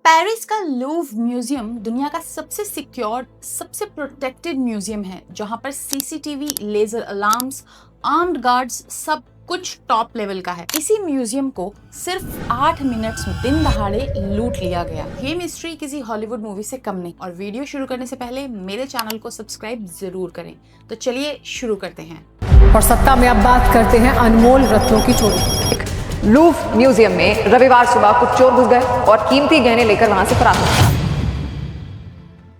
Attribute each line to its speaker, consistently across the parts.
Speaker 1: Paris का Louvre museum दुनिया का सबसे सिक्योर, सबसे प्रोटेक्टेड म्यूजियम है, जहां पर CCTV, laser alarms, armed guards, सब कुछ टॉप लेवल का है। इसी म्यूजियम को सिर्फ 8 मिनट्स में दिन दहाड़े लूट लिया गया। ये मिस्ट्री किसी हॉलीवुड मूवी से कम नहीं। और वीडियो शुरू करने से पहले मेरे चैनल को सब्सक्राइब जरूर करें। तो चलिए शुरू करते हैं।
Speaker 2: और सत्ता में अब बात करते हैं अनमोल रत्नों की चोरी।
Speaker 3: लूव्र म्यूजियम में रविवार सुबह कुछ चोर घुस गए और कीमती गहने लेकर वहां से फरार हो गए।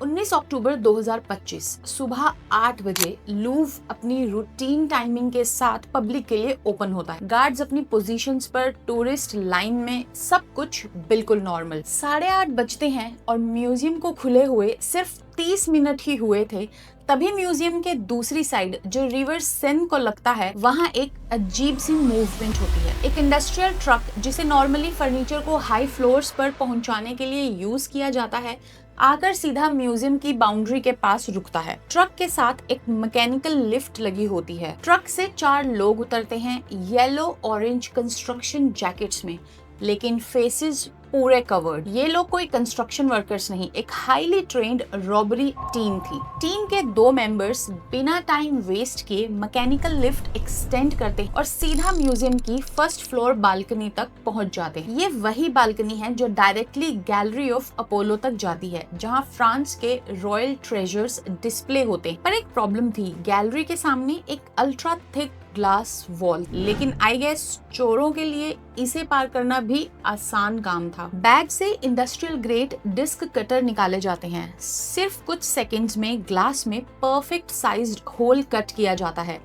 Speaker 1: 19 अक्टूबर 2025 सुबह 8 बजे लूव्र अपनी रूटीन टाइमिंग के साथ पब्लिक के लिए ओपन होता है। गार्ड्स अपनी पोजीशंस पर, टूरिस्ट लाइन में, सब कुछ बिल्कुल नॉर्मल। 8:30 बजते हैं और म्यूजियम को खुले हुए सिर्फ 30 मिनट ही हुए थे, तभी म्यूजियम के दूसरी साइड जो रिवर सेन को लगता है, वहाँ एक अजीब सी मूवमेंट होती है। एक इंडस्ट्रियल ट्रक, जिसे नॉर्मली फर्नीचर को हाई फ्लोर्स पर पहुंचाने के लिए यूज किया जाता है, आकर सीधा म्यूजियम की बाउंड्री के पास रुकता है। ट्रक के साथ एक मैकेनिकल लिफ्ट लगी होती है। ट्रक से 4 लोग उतरते हैं, येलो ऑरेंज कंस्ट्रक्शन जैकेट्स में, लेकिन फेसेस पूरे कवर्ड। ये लोग कोई कंस्ट्रक्शन वर्कर्स नहीं, एक हाईली ट्रेन्ड रॉबरी टीम थी। टीम के 2 मेंबर्स बिना टाइम वेस्ट किए मैकेनिकल लिफ्ट एक्सटेंड करते हैं और सीधा म्यूजियम की फर्स्ट फ्लोर बालकनी तक पहुंच जाते हैं। ये वही बालकनी है जो डायरेक्टली गैलरी ऑफ अपोलो तक जाती है, जहां फ्रांस के रॉयल ट्रेजर्स डिस्प्ले होते हैं। पर एक प्रॉब्लम थी, गैलरी के सामने एक अल्ट्रा थिक ग्लास वॉल, लेकिन आई गेस चोरों के लिए इसे पार करना भी आसान काम था। बैग से इंडस्ट्रियल ग्रेड डिस्क कटर निकाले जाते हैं। सिर्फ कुछ सेकंड्स में ग्लास में परफेक्ट साइज्ड होल कट किया जाता है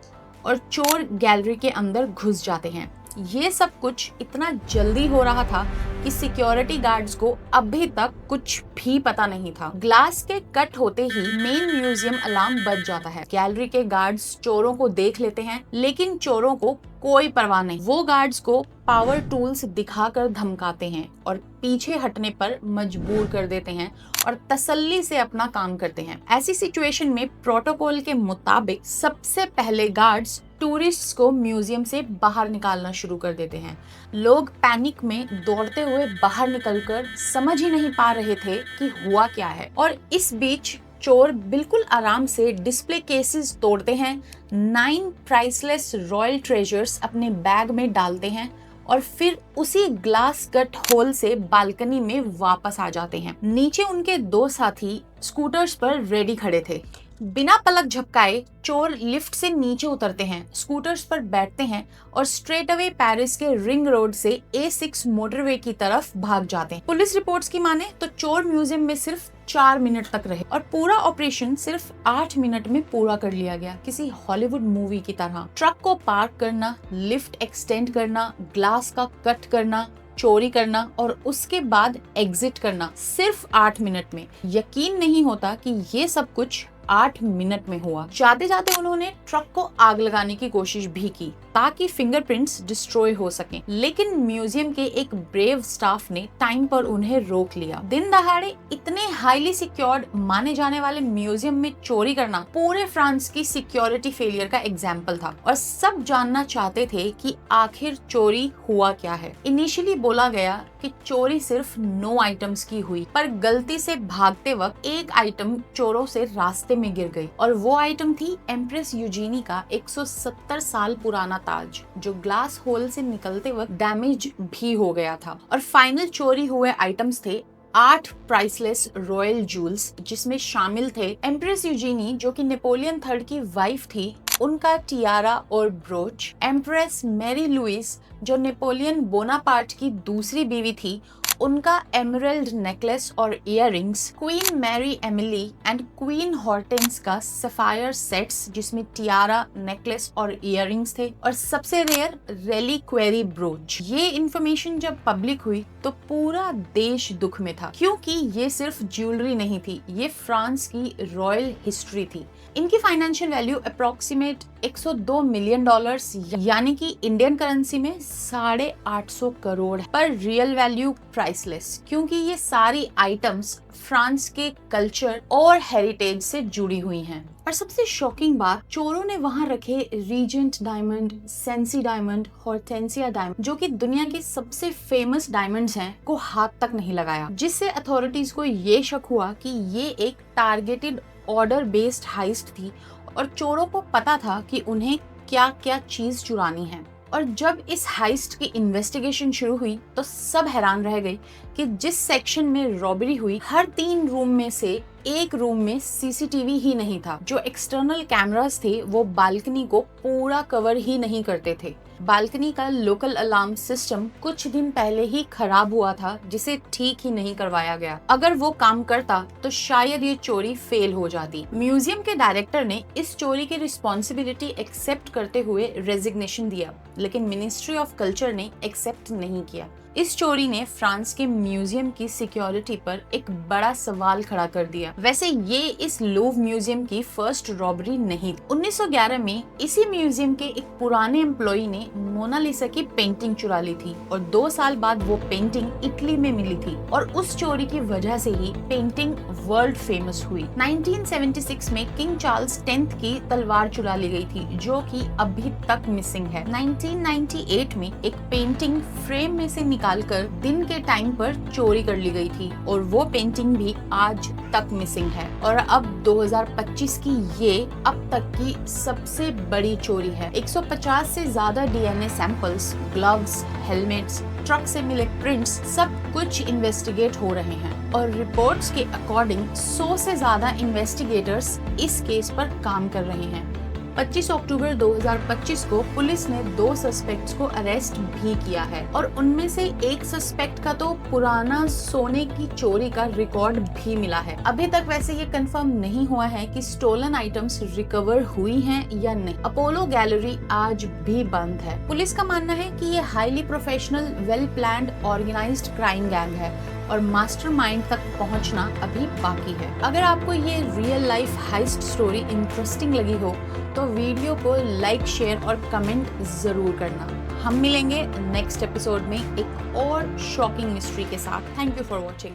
Speaker 1: और चोर गैलरी के अंदर घुस जाते हैं। ये सब कुछ इतना जल्दी हो रहा था कि सिक्योरिटी गार्ड्स को अभी तक कुछ भी पता नहीं था। ग्लास के कट होते ही मेन म्यूजियम अलार्म बज जाता है। गैलरी के गार्ड्स चोरों को देख लेते हैं, लेकिन चोरों को कोई परवाह नहीं। वो गार्ड्स को पावर टूल्स दिखाकर धमकाते हैं और पीछे हटने पर मजबूर कर देते हैं और तसल्ली से अपना काम करते हैं। ऐसी सिचुएशन में प्रोटोकॉल के मुताबिक सबसे पहले गार्ड्स टूरिस्ट्स को म्यूजियम से बाहर निकालना शुरू कर देते हैं। लोग पैनिक में दौड़ते हुए बाहर निकलकर समझ ही नहीं पा रहे थे कि हुआ क्या है। और इस बीच चोर बिल्कुल आराम से डिस्प्ले केसेस तोड़ते हैं, 9 प्राइसलेस रॉयल ट्रेजर्स अपने बैग में डालते हैं और फिर उसी ग्लास कट होल से बालकनी में वापस आ जाते हैं। नीचे उनके 2 साथी स्कूटर्स पर रेडी खड़े थे। बिना पलक झपकाए चोर लिफ्ट से नीचे उतरते हैं, स्कूटर्स पर बैठते हैं और स्ट्रेट अवे पेरिस के रिंग रोड से A6 मोटरवे की तरफ भाग जाते हैं। पुलिस रिपोर्ट्स की माने तो चोर म्यूजियम में सिर्फ 4 मिनट तक रहे और पूरा ऑपरेशन सिर्फ 8 मिनट में पूरा कर लिया गया, किसी हॉलीवुड मूवी की तरह। ट्रक को पार्क करना, लिफ्ट एक्सटेंड करना, ग्लास का कट करना, चोरी करना और उसके बाद एग्जिट करना सिर्फ 8 मिनट में। यकीन नहीं होता कि ये सब कुछ 8 मिनट में हुआ। जाते जाते उन्होंने ट्रक को आग लगाने की कोशिश भी की ताकि फिंगरप्रिंट्स डिस्ट्रॉय हो सकें, लेकिन म्यूजियम के एक ब्रेव स्टाफ ने टाइम पर उन्हें रोक लिया। दिन दहाड़े इतने हाईली सिक्योर्ड माने जाने वाले म्यूजियम में चोरी करना पूरे फ्रांस की सिक्योरिटी फेलियर का एग्जाम्पल था और सब जानना चाहते थे कि आखिर चोरी हुआ क्या है। इनिशियली बोला गया कि चोरी सिर्फ 9 आइटम्स की हुई, पर गलती से भागते वक्त एक आइटम चोरों से रास्ते में गिर गई और वो आइटम थी एम्प्रेस यूजीनी का 170 साल पुराना ताज, जो ग्लास होल से निकलते वक्त डैमेज भी हो गया था। और फाइनल चोरी हुए आइटम्स थे 8 प्राइसलेस रॉयल जूल्स, जिसमें शामिल थे एम्प्रेस यूजीनी, जो कि नेपोलियन III की वाइफ थी, उनका टियारा और ब्रोच, एम्प्रेस मैरी लुइस, जो नेपोलियन बोनापार्ट की दूसरी बीवी थी, उनका एमरल्ड नेकलेस और earrings, queen Marie Amelie and queen Hortense का सफायर सेट्स, जिसमें टियारा, नेकलेस और इयररिंग्स थे, और सबसे रेयर रेलिक्वेरी ब्रोच। ये इन्फॉर्मेशन जब पब्लिक हुई तो पूरा देश दुख में था, क्योंकि ये सिर्फ ज्वेलरी नहीं थी, ये फ्रांस की रॉयल हिस्ट्री थी। इनकी फाइनेंशियल वैल्यू अप्रोक्सीमेट $102 मिलियन, यानी कि इंडियन करेंसी में 850 करोड़, पर रियल वैल्यू प्राइसलेस, क्योंकि ये सारी आइटम्स फ्रांस के कल्चर और हेरिटेज से जुड़ी हुई हैं। और सबसे शॉकिंग बात, चोरों ने वहां रखे Regent diamond, Sancy diamond, Hortensia diamond, जो कि दुनिया के सबसे फेमस डायमंड्स हैं, को हाथ तक नहीं लगाया, जिससे अथॉरिटीज को ये शक हुआ कि ये एक टारगेटेड ऑर्डर बेस्ड हाइस्ट थी और चोरों को पता था कि उन्हें क्या क्या चीज चुरानी है। और जब इस हाइस्ट की इन्वेस्टिगेशन शुरू हुई तो सब हैरान रह गए कि जिस सेक्शन में रॉबरी हुई, हर 3 रूम में से एक रूम में सीसीटीवी ही नहीं था। जो एक्सटर्नल कैमरास थे वो बालकनी को पूरा कवर ही नहीं करते थे। बालकनी का लोकल अलार्म सिस्टम कुछ दिन पहले ही खराब हुआ था, जिसे ठीक ही नहीं करवाया गया। अगर वो काम करता तो शायद ये चोरी फेल हो जाती। म्यूजियम के डायरेक्टर ने इस चोरी की रिस्पॉन्सिबिलिटी एक्सेप्ट करते हुए रेजिग्नेशन दिया, लेकिन मिनिस्ट्री ऑफ कल्चर ने एक्सेप्ट नहीं किया। इस चोरी ने फ्रांस के म्यूजियम की सिक्योरिटी पर एक बड़ा सवाल खड़ा कर दिया। वैसे ये इस लूव म्यूजियम की फर्स्ट रॉबरी नहीं। 1911 में इसी म्यूजियम के एक पुराने एम्प्लॉई ने मोनालिसा की पेंटिंग चुरा ली थी और 2 साल बाद वो पेंटिंग इटली में मिली थी और उस चोरी की वजह से ही पेंटिंग वर्ल्ड फेमस हुई। 1976 में किंग चार्ल्स 10th की तलवार चुरा ली गई थी, जो कि अभी तक मिसिंग है। 1998 में एक पेंटिंग फ्रेम में से निकालकर दिन के टाइम पर चोरी कर ली गई थी और वो पेंटिंग भी आज तक मिसिंग है। और अब 2025 की ये अब तक की सबसे बड़ी चोरी है। 150 से ज्यादा DNA samples, gloves, helmets, truck से मिले प्रिंट्स, सब कुछ इन्वेस्टिगेट हो रहे हैं और रिपोर्ट्स के अकॉर्डिंग 100 से ज्यादा इन्वेस्टिगेटर्स इस केस पर काम कर रहे हैं। 25 अक्टूबर 2025 को पुलिस ने 2 सस्पेक्ट्स को अरेस्ट भी किया है और उनमें से एक सस्पेक्ट का तो पुराना सोने की चोरी का रिकॉर्ड भी मिला है। अभी तक वैसे ये कंफर्म नहीं हुआ है कि स्टोलन आइटम्स रिकवर हुई हैं या नहीं। अपोलो गैलरी आज भी बंद है। पुलिस का मानना है कि ये highly professional, well planned, organised crime gang है और मास्टरमाइंड तक पहुंचना अभी बाकी है। अगर आपको ये real life heist story interesting लगी हो तो वीडियो को लाइक, शेयर और कमेंट जरूर करना। हम मिलेंगे नेक्स्ट एपिसोड में एक और शॉकिंग मिस्ट्री के साथ। Thank you for watching.